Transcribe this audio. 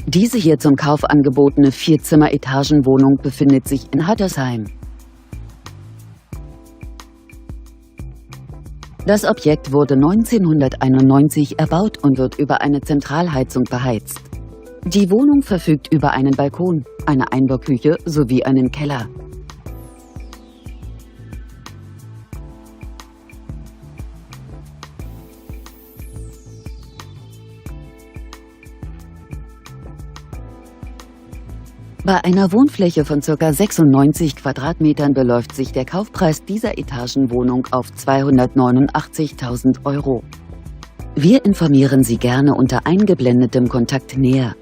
Diese hier zum Kauf angebotene 4-Zimmer-Etagenwohnung befindet sich in Hattersheim. Das Objekt wurde 1991 erbaut und wird über eine Zentralheizung beheizt. Die Wohnung verfügt über einen Balkon, eine Einbauküche sowie einen Keller. Bei einer Wohnfläche von ca. 96 Quadratmetern beläuft sich der Kaufpreis dieser Etagenwohnung auf 289.000 €. Wir informieren Sie gerne unter eingeblendetem Kontakt näher.